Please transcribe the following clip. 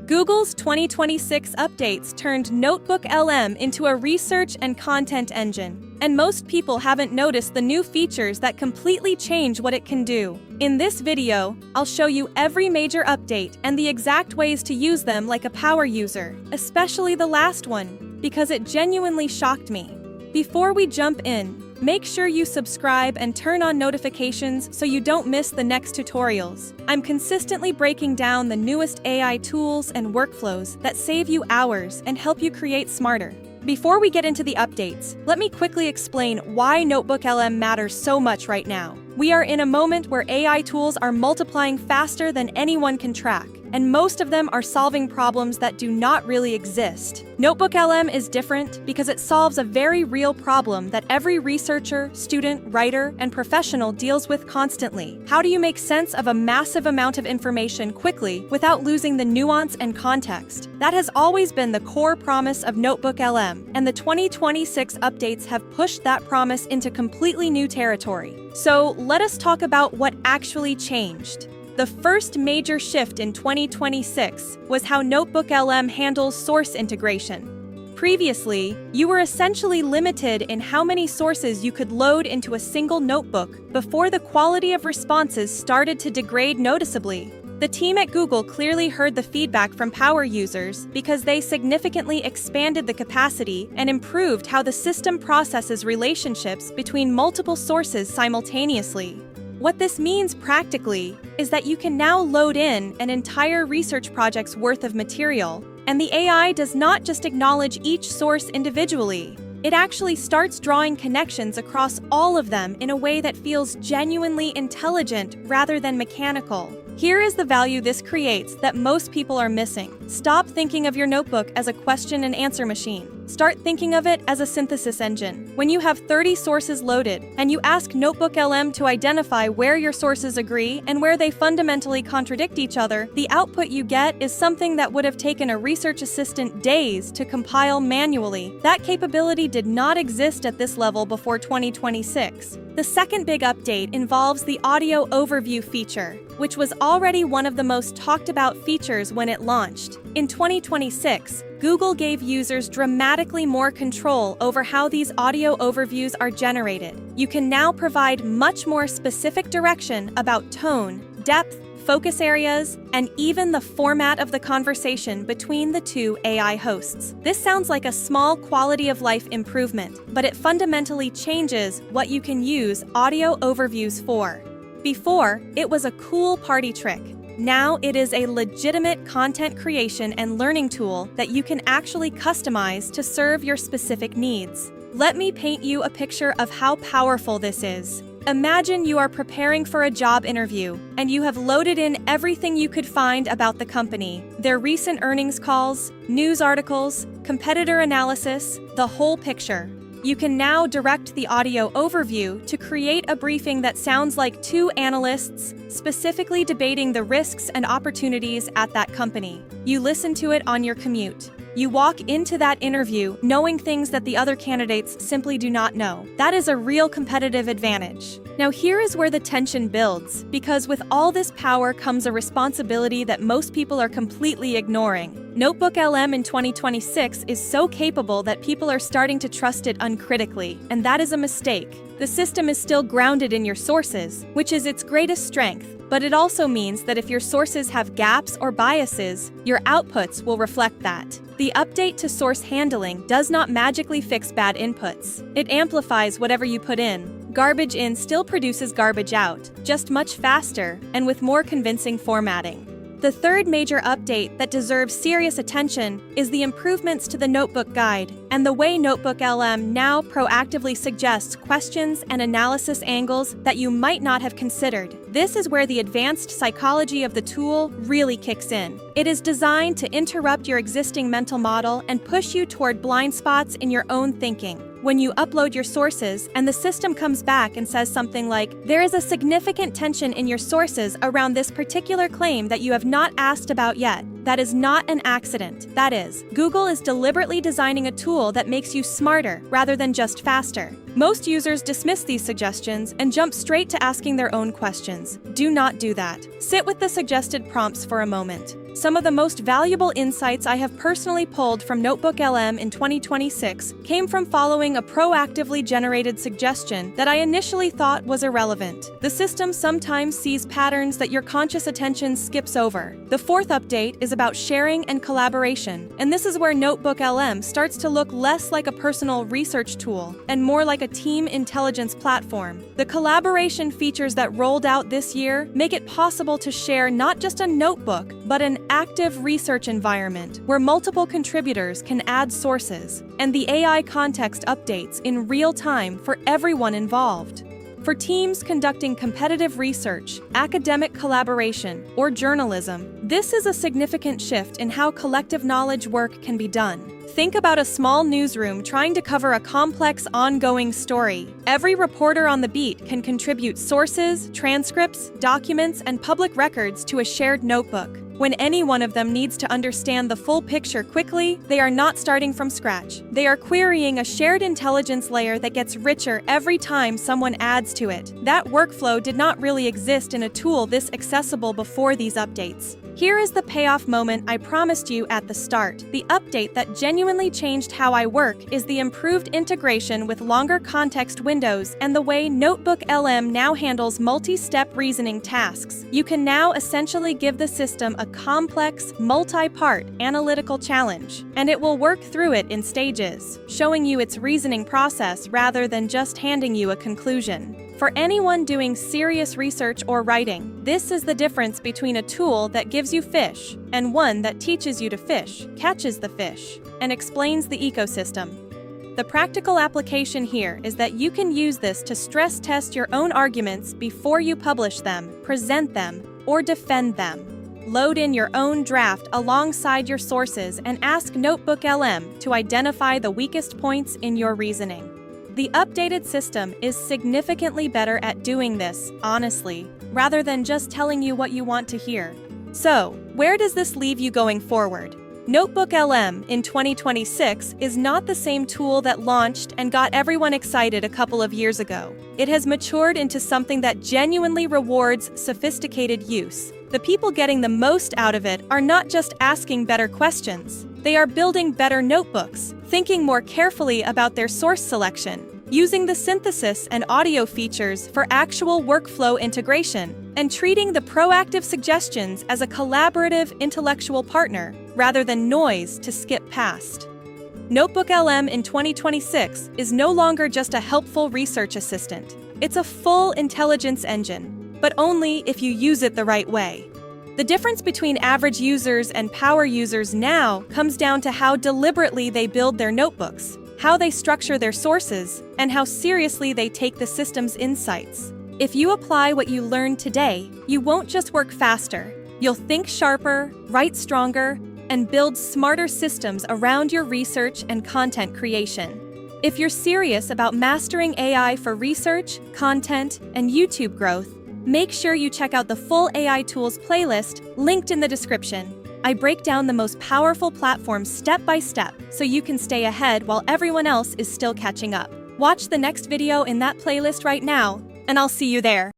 Google's 2026 updates turned NotebookLM into a research and content engine, and most people haven't noticed the new features that completely change what it can do. In this video, I'll show you every major update and the exact ways to use them like a power user, especially the last one, because it genuinely shocked me. Before we jump in, make sure you subscribe and turn on notifications so you don't miss the next tutorials. I'm consistently breaking down the newest AI tools and workflows that save you hours and help you create smarter. Before we get into the updates, let me quickly explain why NotebookLM matters so much right now. We are in a moment where AI tools are multiplying faster than anyone can track, and most of them are solving problems that do not really exist. NotebookLM is different because it solves a very real problem that every researcher, student, writer, and professional deals with constantly. How do you make sense of a massive amount of information quickly without losing the nuance and context? That has always been the core promise of NotebookLM, and the 2026 updates have pushed that promise into completely new territory. So let us talk about what actually changed. The first major shift in 2026 was how NotebookLM handles source integration. Previously, you were essentially limited in how many sources you could load into a single notebook before the quality of responses started to degrade noticeably. The team at Google clearly heard the feedback from power users because they significantly expanded the capacity and improved how the system processes relationships between multiple sources simultaneously. What this means practically is that you can now load in an entire research project's worth of material, and the AI does not just acknowledge each source individually. It actually starts drawing connections across all of them in a way that feels genuinely intelligent rather than mechanical. Here is the value this creates that most people are missing. Stop thinking of your notebook as a question and answer machine. Start thinking of it as a synthesis engine. When you have 30 sources loaded, and you ask NotebookLM to identify where your sources agree and where they fundamentally contradict each other, the output you get is something that would have taken a research assistant days to compile manually. That capability did not exist at this level before 2026. The second big update involves the audio overview feature, which was already one of the most talked about features when it launched. In 2026, Google gave users dramatically more control over how these audio overviews are generated. You can now provide much more specific direction about tone, depth, focus areas, and even the format of the conversation between the two AI hosts. This sounds like a small quality of life improvement, but it fundamentally changes what you can use audio overviews for. Before, it was a cool party trick. Now it is a legitimate content creation and learning tool that you can actually customize to serve your specific needs. Let me paint you a picture of how powerful this is. Imagine you are preparing for a job interview, and you have loaded in everything you could find about the company, their recent earnings calls, news articles, competitor analysis, the whole picture. You can now direct the audio overview to create a briefing that sounds like two analysts specifically debating the risks and opportunities at that company. You listen to it on your commute. You walk into that interview knowing things that the other candidates simply do not know. That is a real competitive advantage. Now here is where the tension builds, because with all this power comes a responsibility that most people are completely ignoring. NotebookLM in 2026 is so capable that people are starting to trust it uncritically, and that is a mistake. The system is still grounded in your sources, which is its greatest strength, but it also means that if your sources have gaps or biases, your outputs will reflect that. The update to source handling does not magically fix bad inputs. It amplifies whatever you put in. Garbage in still produces garbage out, just much faster and with more convincing formatting. The third major update that deserves serious attention is the improvements to the notebook guide and the way NotebookLM now proactively suggests questions and analysis angles that you might not have considered. This is where the advanced psychology of the tool really kicks in. It is designed to interrupt your existing mental model and push you toward blind spots in your own thinking. When you upload your sources and the system comes back and says something like, "There is a significant tension in your sources around this particular claim that you have not asked about yet," that is not an accident. That is, Google is deliberately designing a tool that makes you smarter rather than just faster. Most users dismiss these suggestions and jump straight to asking their own questions. Do not do that. Sit with the suggested prompts for a moment. Some of the most valuable insights I have personally pulled from NotebookLM in 2026 came from following a proactively generated suggestion that I initially thought was irrelevant. The system sometimes sees patterns that your conscious attention skips over. The fourth update is about sharing and collaboration, and this is where NotebookLM starts to look less like a personal research tool and more like a team intelligence platform. The collaboration features that rolled out this year make it possible to share not just a notebook, but an active research environment where multiple contributors can add sources, and the AI context updates in real time for everyone involved. For teams conducting competitive research, academic collaboration, or journalism, this is a significant shift in how collective knowledge work can be done. Think about a small newsroom trying to cover a complex, ongoing story. Every reporter on the beat can contribute sources, transcripts, documents, and public records to a shared notebook. When any one of them needs to understand the full picture quickly, they are not starting from scratch. They are querying a shared intelligence layer that gets richer every time someone adds to it. That workflow did not really exist in a tool this accessible before these updates. Here is the payoff moment I promised you at the start. The update that genuinely changed how I work is the improved integration with longer context windows and the way NotebookLM now handles multi-step reasoning tasks. You can now essentially give the system a complex, multi-part analytical challenge, and it will work through it in stages, showing you its reasoning process rather than just handing you a conclusion. For anyone doing serious research or writing, this is the difference between a tool that gives you fish and one that teaches you to fish, catches the fish, and explains the ecosystem. The practical application here is that you can use this to stress test your own arguments before you publish them, present them, or defend them. Load in your own draft alongside your sources and ask NotebookLM to identify the weakest points in your reasoning. The updated system is significantly better at doing this, honestly, rather than just telling you what you want to hear. So, where does this leave you going forward? NotebookLM in 2026 is not the same tool that launched and got everyone excited a couple of years ago. It has matured into something that genuinely rewards sophisticated use. The people getting the most out of it are not just asking better questions. They are building better notebooks, thinking more carefully about their source selection, using the synthesis and audio features for actual workflow integration, and treating the proactive suggestions as a collaborative intellectual partner rather than noise to skip past. NotebookLM in 2026 is no longer just a helpful research assistant. It's a full intelligence engine, but only if you use it the right way. The difference between average users and power users now comes down to how deliberately they build their notebooks, how they structure their sources, and how seriously they take the system's insights. If you apply what you learned today, you won't just work faster. You'll think sharper, write stronger, and build smarter systems around your research and content creation. If you're serious about mastering AI for research, content, and YouTube growth, make sure you check out the full AI Tools playlist linked in the description. I break down the most powerful platforms step by step so you can stay ahead while everyone else is still catching up. Watch the next video in that playlist right now, and I'll see you there.